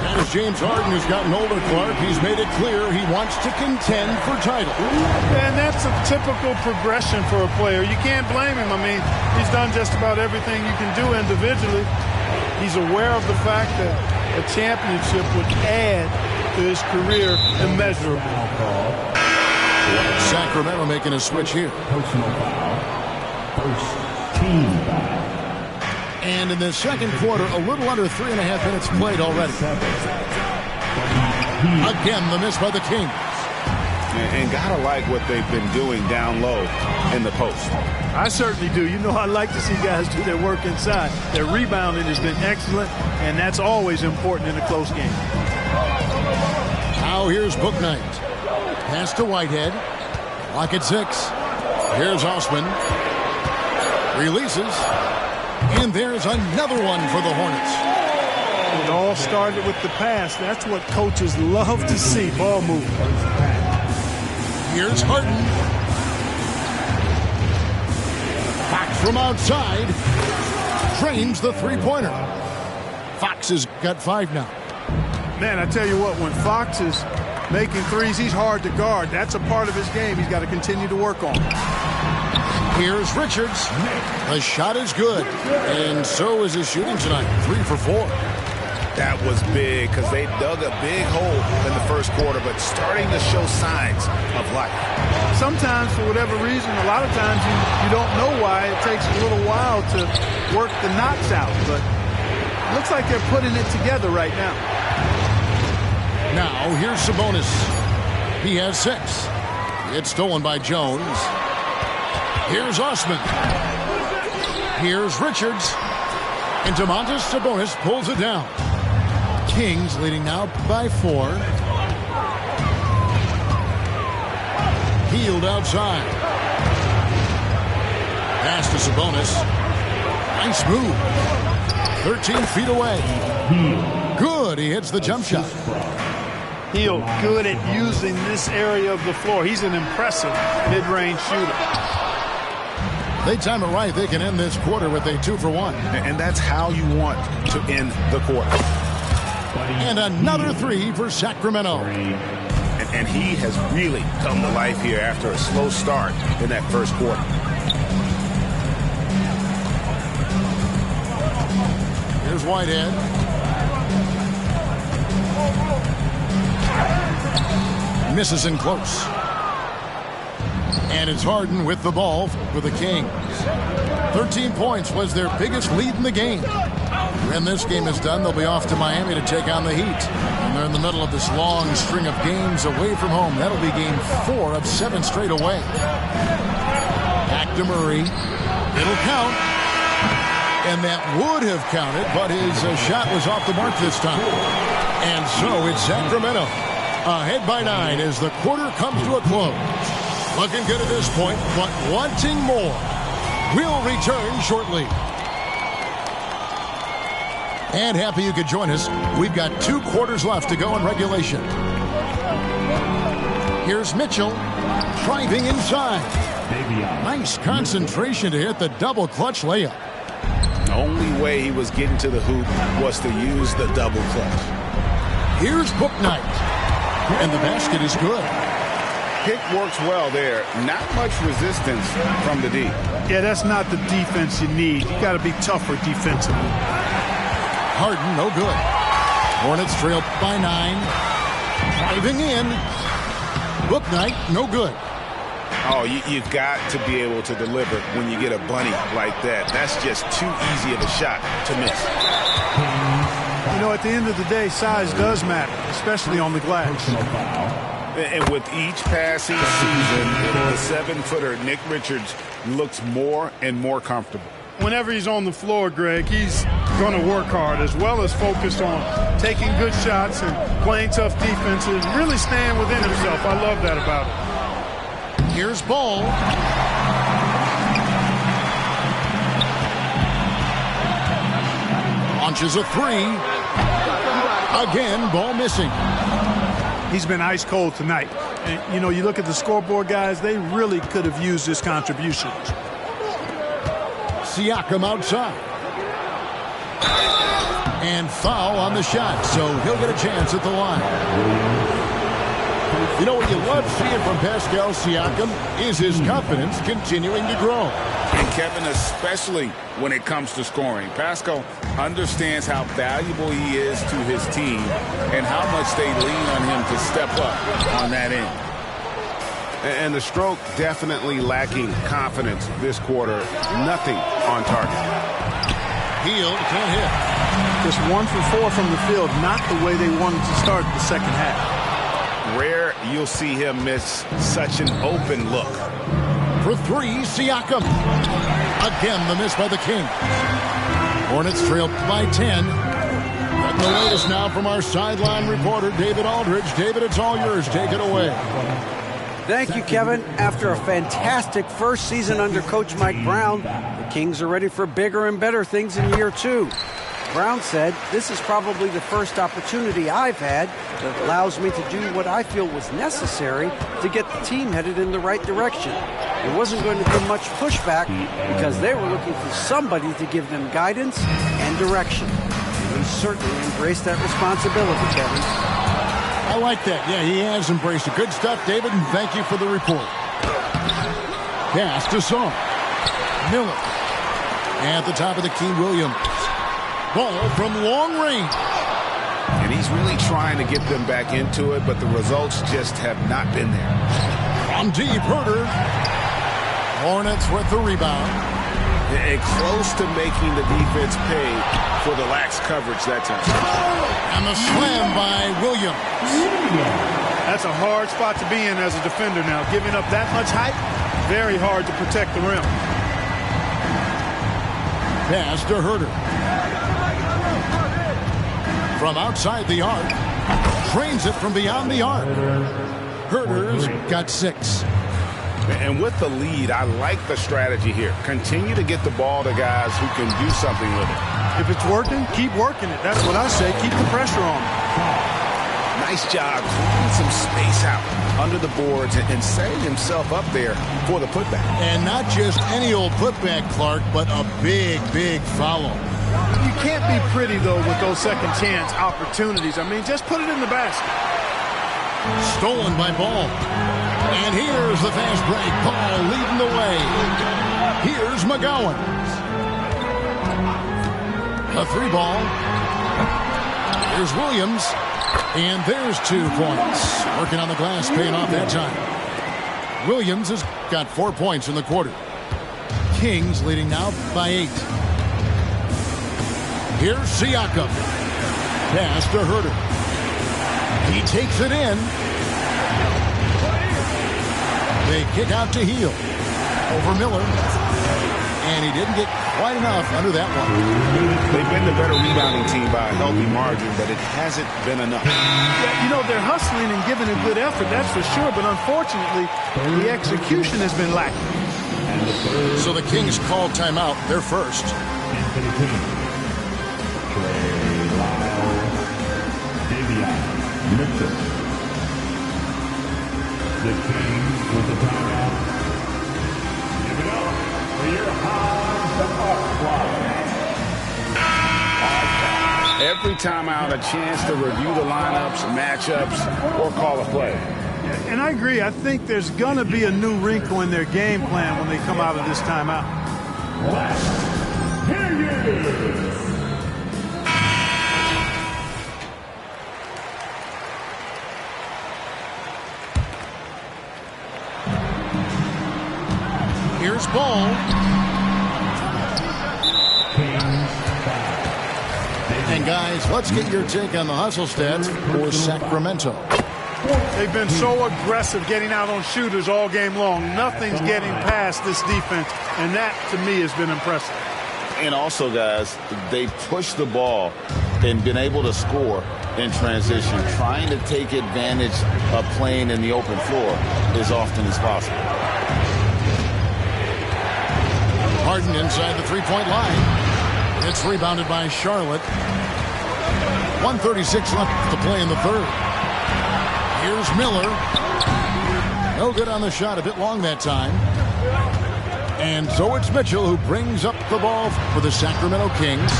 Speaker 8: That is James Harden, who's gotten older, Clark. He's made it clear he wants to contend for title.
Speaker 10: And that's a typical progression for a player. You can't blame him. I mean, he's done just about everything you can do individually. He's aware of the fact that a championship would add to his career immeasurably.
Speaker 8: Sacramento making a switch here.
Speaker 5: Personal foul. First team foul.
Speaker 8: And in the second quarter, a little under 3.5 minutes played already. Again, the miss by the Kings.
Speaker 9: And gotta like what they've been doing down low in the post.
Speaker 10: I certainly do. You know, I like to see guys do their work inside. Their rebounding has been excellent, and that's always important in a close game.
Speaker 8: Now here's Bouknight. Pass to Whitehead. Clock at 6. Here's Osman. Releases. And there's another one for the Hornets.
Speaker 10: It all started with the pass. That's what coaches love to see, ball movement.
Speaker 8: Here's Harden. Fox from outside. Trains the three-pointer. Fox has got 5 now.
Speaker 10: Man, I tell you what, when Fox is making threes, he's hard to guard. That's a part of his game he's got to continue to work on.
Speaker 8: Here's Richards. The shot is good. And so is his shooting tonight. 3 for 4.
Speaker 9: That was big because they dug a big hole in the first quarter, but starting to show signs of life.
Speaker 10: Sometimes, for whatever reason, a lot of times you don't know why. It takes a little while to work the knots out, but it looks like they're putting it together right now.
Speaker 8: Now, here's Sabonis. He has 6. It's stolen by Jones. Here's Osman. Here's Richards. And Domantas Sabonis pulls it down. Kings leading now by 4. Hield outside. Pass to Sabonis. Nice move. 13 feet away. Good. He hits the jump shot.
Speaker 10: Hield good at using this area of the floor. He's an impressive mid-range shooter.
Speaker 8: They time it right. They can end this quarter with a 2-for-1.
Speaker 9: And that's how you want to end the quarter.
Speaker 8: And another 3 for Sacramento.
Speaker 9: And he has really come to life here after a slow start in that first quarter.
Speaker 8: Here's Whitehead. Misses in close. And it's Harden with the ball for the Kings. 13 points was their biggest lead in the game. When this game is done, they'll be off to Miami to take on the Heat. And they're in the middle of this long string of games away from home. That'll be game 4 of 7 straight away. Back to Murray. It'll count. And that would have counted, but his shot was off the mark this time. And so it's Sacramento ahead by 9 as the quarter comes to a close. Looking good at this point, but wanting more. We'll return shortly. And happy you could join us. We've got 2 quarters left to go in regulation. Here's Mitchell driving inside. Nice concentration to hit the double clutch layup.
Speaker 9: The only way he was getting to the hoop was to use the double clutch.
Speaker 8: Here's Bouknight. And the basket is good.
Speaker 9: Pick works well there. Not much resistance from the D.
Speaker 10: Yeah, that's not the defense you need. You got to be tougher defensively.
Speaker 8: Harden, no good. Hornets trail by 9. Driving in. Bouknight, no good.
Speaker 9: Oh, you've got to be able to deliver when you get a bunny like that. That's just too easy of a shot to miss.
Speaker 10: You know, at the end of the day, size does matter, especially on the glass.
Speaker 9: And with each passing season, the 7-footer Nick Richards looks more and more comfortable.
Speaker 10: Whenever he's on the floor, Greg, he's going to work hard as well as focused on taking good shots and playing tough defenses, really staying within himself. I love that about him.
Speaker 8: Here's Ball. Launches a 3. Again, Ball missing.
Speaker 10: He's been ice cold tonight. And, you know, you look at the scoreboard, guys, they really could have used his contributions.
Speaker 8: Siakam outside. And foul on the shot, so he'll get a chance at the line. You know what you love seeing from Pascal Siakam is his confidence continuing to grow.
Speaker 9: And Kevin, especially when it comes to scoring. Pascal understands how valuable he is to his team and how much they lean on him to step up on that end.
Speaker 12: And the stroke definitely lacking confidence this quarter. Nothing on target.
Speaker 8: Hield can't hit.
Speaker 10: Just 1 for 4 from the field, not the way they wanted to start the second half.
Speaker 9: Rare you'll see him miss such an open look.
Speaker 8: For 3, Siakam. Again, the miss by the Kings. Hornets trail by 10. And the latest now from our sideline reporter, David Aldridge. David, it's all yours. Take it away.
Speaker 11: Thank you, Kevin. After a fantastic first season under Coach Mike Brown, the Kings are ready for bigger and better things in year 2. Brown said, "This is probably the first opportunity I've had that allows me to do what I feel was necessary to get the team headed in the right direction. There wasn't going to be much pushback because they were looking for somebody to give them guidance and direction." He certainly embraced that responsibility, Kevin.
Speaker 8: I like that. Yeah, he has embraced it. Good stuff, David, and thank you for the report. Pass to Song. Miller. At the top of the key, Williams. Ball from long range.
Speaker 12: And he's really trying to get them back into it, but the results just have not been there.
Speaker 8: From deep, Herder. Hornets with the rebound.
Speaker 12: And close to making the defense pay for the lax coverage that time.
Speaker 8: And the slam by Williams.
Speaker 10: That's a hard spot to be in as a defender now. Giving up that much height, very hard to protect the rim.
Speaker 8: Pass to Herder. From outside the arc. Drains it from beyond the arc. Herder's got 6.
Speaker 12: And with the lead, I like the strategy here. Continue to get the ball to guys who can do something with it.
Speaker 10: If it's working, keep working it. That's what I say. Keep the pressure on.
Speaker 12: Nice job cleaning some space out under the boards and setting himself up there for the putback.
Speaker 8: And not just any old putback, Clark, but a big, big foul.
Speaker 10: You can't be pretty, though, with those second chance opportunities. I mean, just put it in the basket.
Speaker 8: Stolen by Ball. And here's the fast break. Ball leading the way. Here's McGowan. A 3-ball. Here's Williams. And there's 2 points. Working on the glass, paying off that time. Williams has got 4 points in the quarter. Kings leading now by 8. Here's Siakam. Pass to Herder. He takes it in. They kick out to Heel. Over Miller. And he didn't get quite enough under that one.
Speaker 12: They've been the better rebounding team by a healthy margin, but it hasn't been enough.
Speaker 10: Yeah, you know, they're hustling and giving a good effort, that's for sure. But unfortunately, the execution has been lacking.
Speaker 8: So the Kings call timeout. They're first.
Speaker 5: Mitchell. The Kings with the timeout. Give it up for your
Speaker 12: Every timeout, a chance to review the lineups, matchups, or call a play.
Speaker 10: And I agree. I think there's going to be a new wrinkle in their game plan when they come out of this timeout.
Speaker 8: Here's Ball. And guys, let's get your take on the hustle stats for Sacramento.
Speaker 10: They've been so aggressive getting out on shooters all game long. Nothing's getting past this defense, and that, to me, has been impressive.
Speaker 12: And also, guys, they pushed the ball and been able to score in transition, trying to take advantage of playing in the open floor as often as possible.
Speaker 8: Harden inside the three-point line. It's rebounded by Charlotte. 1:36 left to play in the third. Here's Miller. No good on the shot, a bit long that time. And so it's Mitchell who brings up the ball for the Sacramento Kings.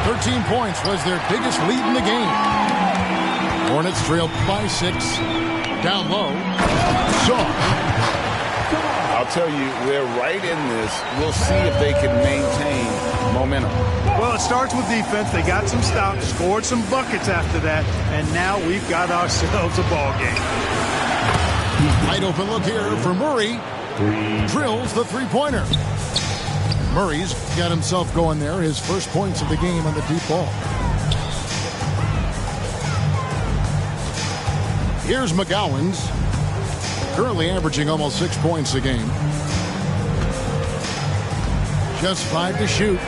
Speaker 8: 13 points was their biggest lead in the game. Hornets trailed by 6. Down low.
Speaker 12: I'll tell you, they're right in this. We'll see if they can maintain momentum.
Speaker 10: Well, it starts with defense. They got some stops, scored some buckets after that, and now we've got ourselves a ball game.
Speaker 8: Wide open look here for Murray. Drills the three-pointer. Murray's got himself going there. His first points of the game on the deep ball. Here's McGowan's. Currently averaging almost 6 points a game. Just 5 to shoot.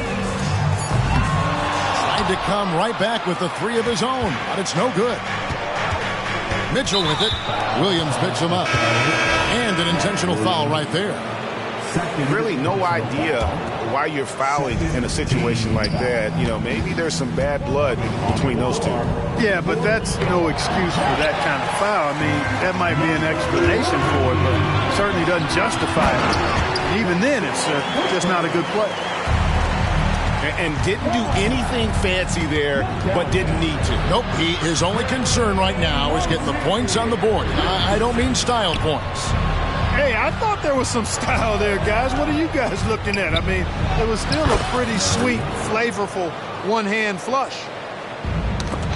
Speaker 8: Tried to come right back with the 3 of his own, but it's no good. Mitchell with it. Williams picks him up. And an intentional foul right there.
Speaker 12: Really no idea why you're fouling in a situation like that. You know, maybe there's some bad blood between those two.
Speaker 10: Yeah, but that's no excuse for that kind of foul. I mean, that might be an explanation for it, but it certainly doesn't justify it. And even then, it's just not a good play.
Speaker 12: And didn't do anything fancy there, but didn't need to.
Speaker 8: Nope, his only concern right now is getting the points on the board. I don't mean style points.
Speaker 10: Hey, I thought there was some style there, guys. What are you guys looking at? I mean, it was still a pretty sweet, flavorful one-hand flush.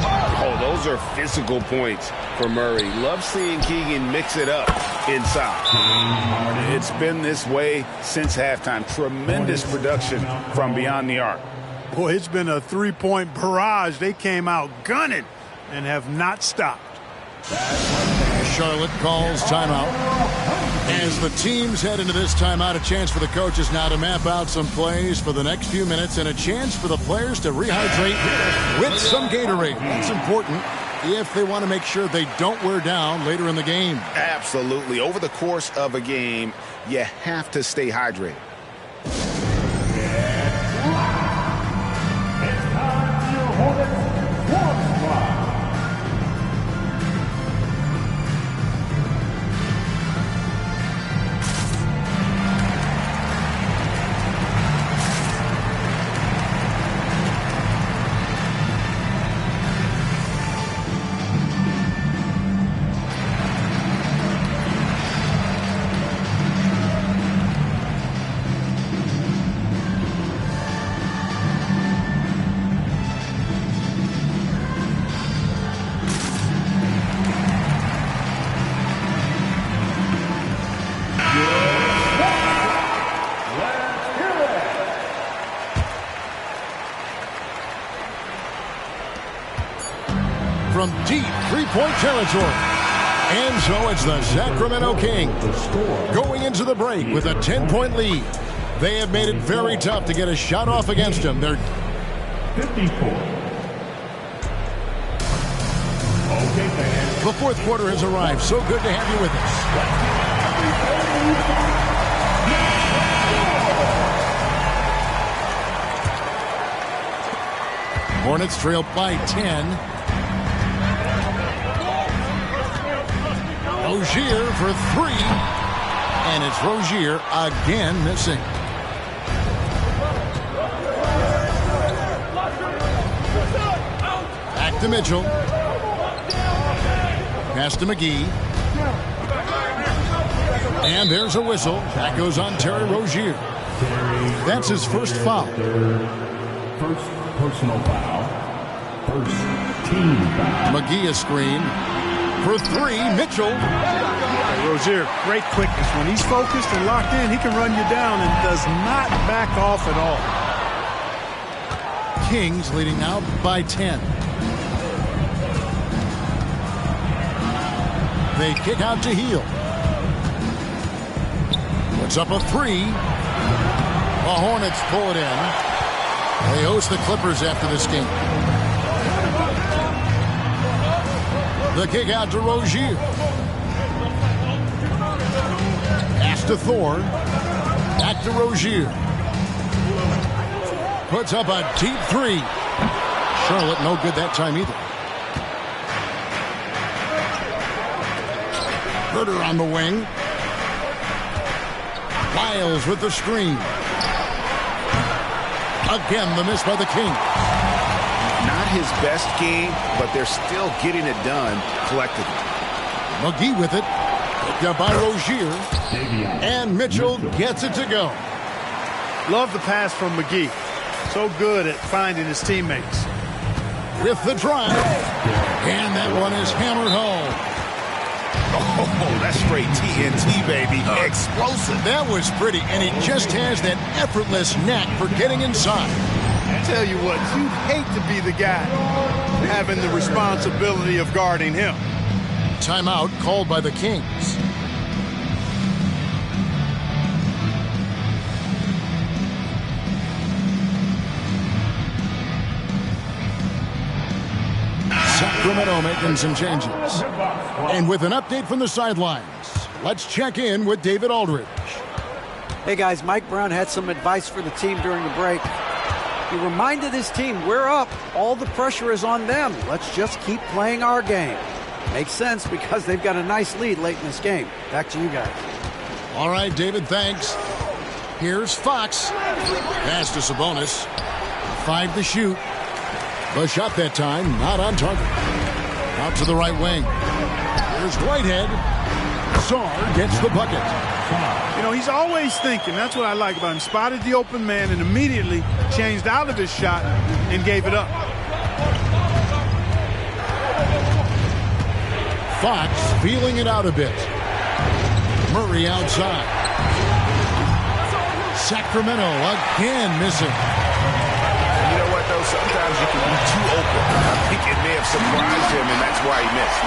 Speaker 9: Oh, those are physical points for Murray. Love seeing Keegan mix it up inside. It's been this way since halftime. Tremendous production from beyond the arc.
Speaker 10: Boy, it's been a three-point barrage. They came out gunning and have not stopped.
Speaker 8: Charlotte calls timeout. As the teams head into this timeout, a chance for the coaches now to map out some plays for the next few minutes and a chance for the players to rehydrate with some Gatorade. That's important if they want to make sure they don't wear down later in the game.
Speaker 9: Absolutely. Over the course of a game, you have to stay hydrated.
Speaker 8: From deep three-point territory. And so it's the Sacramento Kings going into the break with a 10-point lead. They have made it very tough to get a shot off against them. They're
Speaker 5: 54. Okay, fans.
Speaker 8: The fourth quarter has arrived. So good to have you with us. Hornets trail by 10. Rozier for three. And it's Rozier again missing. Back to Mitchell. Pass to McGee. And there's a whistle. That goes on Terry Rozier. That's his first foul.
Speaker 5: First personal foul. First team foul.
Speaker 8: McGee a screen. For three, Mitchell.
Speaker 10: Rozier, great quickness. When he's focused and locked in, he can run you down and does not back off at all.
Speaker 8: Kings leading out by 10. They kick out to Hield. Puts up a three. The Hornets pull it in. They host the Clippers after this game. The kick out to Rozier. Pass to Thor. Back to Rozier. Puts up a deep three. Charlotte no good that time either. Herter on the wing. Lyles with the screen. Again, the miss by the Kings.
Speaker 9: Not his best game, but they're still getting it done collectively.
Speaker 8: McGee with it. Picked up by Rozier. And Mitchell gets it to go.
Speaker 10: Love the pass from McGee. So good at finding his teammates.
Speaker 8: With the drive. And that one is hammered home.
Speaker 9: Oh, that's straight TNT, baby. Explosive.
Speaker 8: That was pretty, and he just has that effortless knack for getting inside.
Speaker 10: Tell you what, you'd hate to be the guy having the responsibility of guarding him.
Speaker 8: Timeout called by the Kings. Sacramento making some changes. And with an update from the sidelines, let's check in with David Aldridge.
Speaker 11: Hey guys, Mike Brown had some advice for the team during the break. He reminded his team, we're up. All the pressure is on them. Let's just keep playing our game. Makes sense because they've got a nice lead late in this game. Back to you guys.
Speaker 8: All right, David, thanks. Here's Fox. Pass to Sabonis. 5 to shoot. The shot that time, not on target. Out to the right wing. Here's Whitehead. Sarr gets the bucket.
Speaker 10: You know, he's always thinking. That's what I like about him. Spotted the open man and immediately changed out of his shot and gave it up.
Speaker 8: Fox feeling it out a bit. Murray outside. Sacramento again missing.
Speaker 9: You know what, though? Sometimes you can be too open. I think it may have surprised him, and that's why he missed.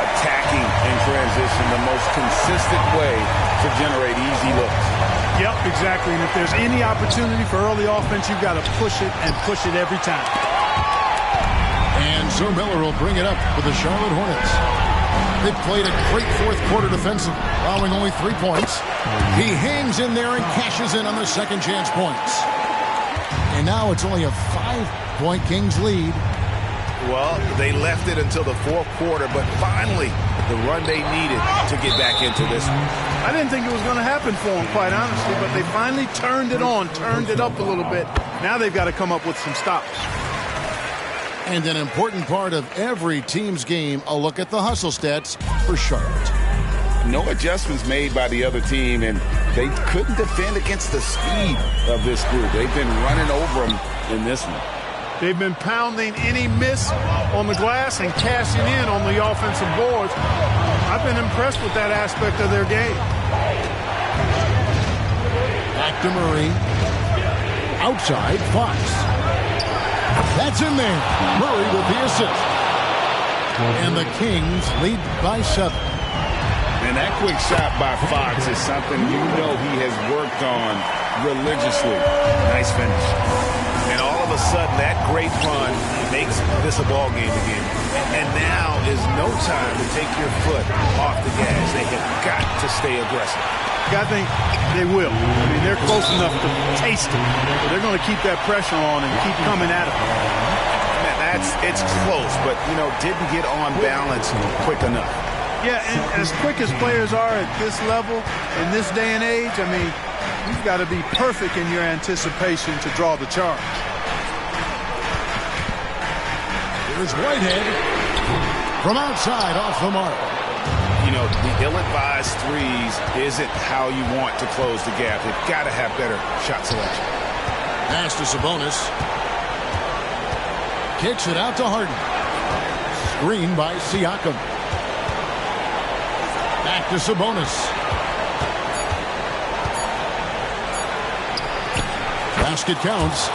Speaker 9: Attacking in transition, the most consistent way to generate easy looks.
Speaker 10: Yep, exactly. And if there's any opportunity for early offense, you've got to push it and push it every time.
Speaker 8: And Sir Miller will bring it up for the Charlotte Hornets. They played a great fourth quarter defensive, allowing only 3 points. He hangs in there and cashes in on the second chance points. And now it's only a 5-point Kings lead.
Speaker 9: Well, they left it until the fourth quarter, but finally the run they needed to get back into this one.
Speaker 10: I didn't think it was going to happen for them, quite honestly, but they finally turned it on, turned it up a little bit. Now they've got to come up with some stops.
Speaker 8: And an important part of every team's game, a look at the hustle stats for Charlotte.
Speaker 9: No adjustments made by the other team, and they couldn't defend against the speed of this group. They've been running over them in this one.
Speaker 10: They've been pounding any miss on the glass and cashing in on the offensive boards. I've been impressed with that aspect of their game.
Speaker 8: Back to Murray. Outside, Fox. That's in there. Murray with the assist. And the Kings lead by 7.
Speaker 9: And that quick shot by Fox is something you know he has worked on religiously. Nice finish. And all of a sudden, that great run makes this a ball game again. And now is no time to take your foot off the gas. They have got to stay aggressive.
Speaker 10: I think they will. I mean, they're close enough to taste it. But they're going to keep that pressure on and keep coming at it.
Speaker 9: It's close, but, didn't get on balance quick enough.
Speaker 10: Yeah, and as quick as players are at this level, in this day and age, I mean, you've got to be perfect in your anticipation to draw the charge.
Speaker 8: Here's Whitehead from outside off the mark.
Speaker 9: The ill-advised threes isn't how you want to close the gap. They've got to have better shot selection.
Speaker 8: Pass to Sabonis. Kicks it out to Harden. Screen by Siakam. Back to Sabonis. Basket counts.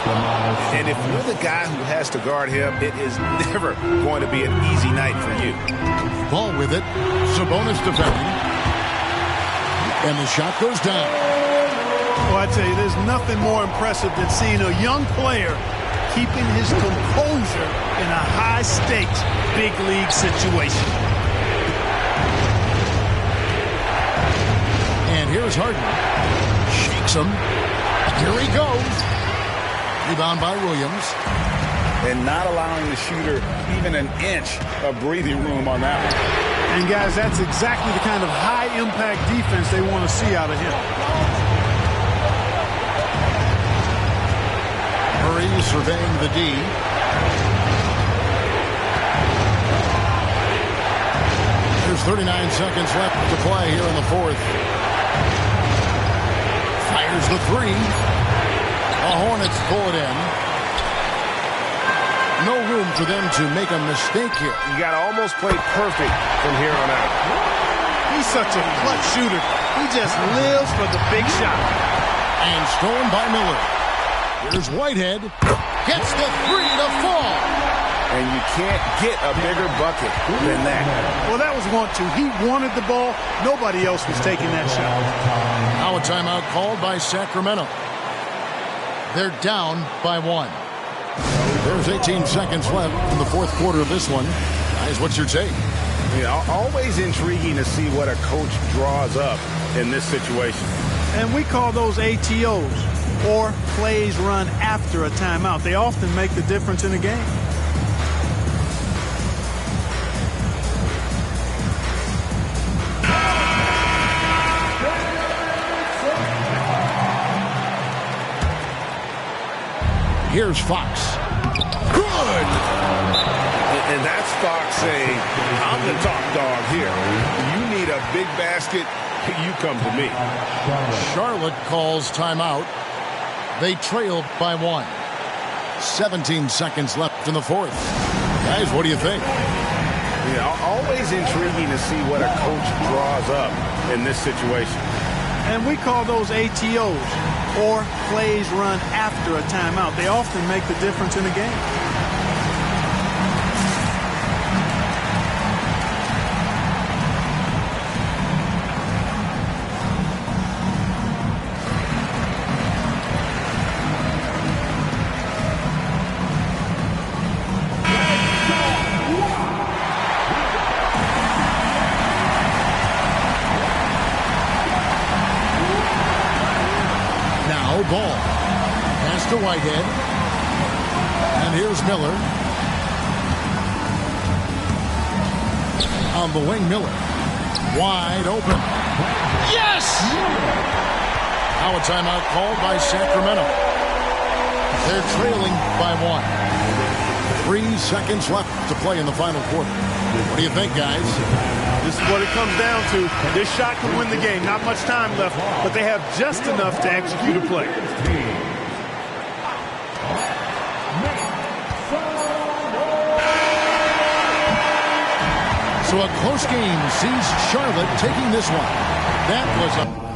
Speaker 9: And if you're the guy who has to guard him, it is never going to be an easy night for you.
Speaker 8: Ball with it. Sabonis defending. And the shot goes down.
Speaker 10: Well, I tell you, there's nothing more impressive than seeing a young player keeping his composure in a high-stakes big league situation.
Speaker 8: And here's Harden. Shakes him. Here he goes. Rebound by Williams.
Speaker 9: And not allowing the shooter even an inch of breathing room on that one.
Speaker 10: And, guys, that's exactly the kind of high-impact defense they want to see out of him.
Speaker 8: Murray surveying the D. There's 39 seconds left to play here in the fourth. Fires the three. The Hornets pull it in. No room for them to make a mistake here.
Speaker 9: You got to almost play perfect from here on out.
Speaker 10: He's such a clutch shooter. He just lives for the big shot.
Speaker 8: And stolen by Miller. Here's Whitehead. Gets the three to fall.
Speaker 9: And you can't get a bigger bucket than that.
Speaker 10: Well, that was 1-2. He wanted the ball. Nobody else was taking that shot.
Speaker 8: Now a timeout called by Sacramento. They're down by 1. There's 18 seconds left in the fourth quarter of this one. Guys, what's your take?
Speaker 9: Always intriguing to see what a coach draws up in this situation.
Speaker 10: And we call those ATOs, or plays run after a timeout. They often make the difference in a game.
Speaker 8: Here's Fox. Good!
Speaker 9: And that's Fox saying, I'm the top dog here. You need a big basket, you come to me.
Speaker 8: Charlotte calls timeout. They trailed by 1. 17 seconds left in the fourth. Guys, what do you think?
Speaker 9: Yeah, always intriguing to see what a coach draws up in this situation.
Speaker 10: And we call those ATOs, or plays run after a timeout. They often make the difference in a game.
Speaker 8: Ball. Pass to Whitehead. And here's Miller. On the wing, Miller. Wide open. Yes! Now a timeout called by Sacramento. They're trailing by 1. 3 seconds left to play in the final quarter. What do you think, guys?
Speaker 10: This is what it comes down to. This shot could win the game. Not much time left, but they have just enough to execute a play.
Speaker 8: So a close game sees Charlotte taking this one. That was a...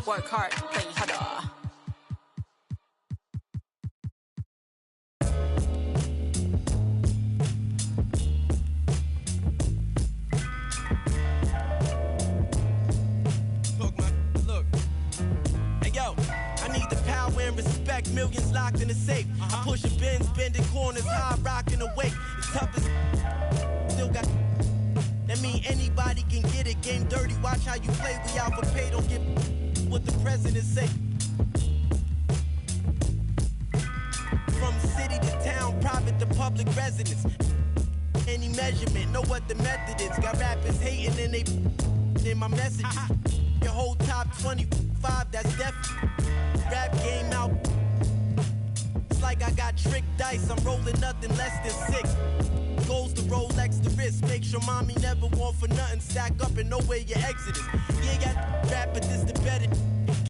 Speaker 3: Work hard, play harder.
Speaker 13: Look. Hey, yo, I need the power and respect. Millions locked in the safe. I'm pushing bins, bending corners, high rocking awake. It's tough as still got. That mean anybody can get it. Game dirty. Watch how you play. We out for pay. Don't get what the president say. From city to town, private to public residence. Any measurement, know what the method is. Got rappers hating and they in my messages. Your whole top 25, that's definitely. Rap game out. It's like I got tricked dice. I'm rolling nothing less than 6. Goes the Rolex, the wrist. Make sure mommy never want for nothing. Stack up and know where your exit is. Yeah, got rap, but this the better.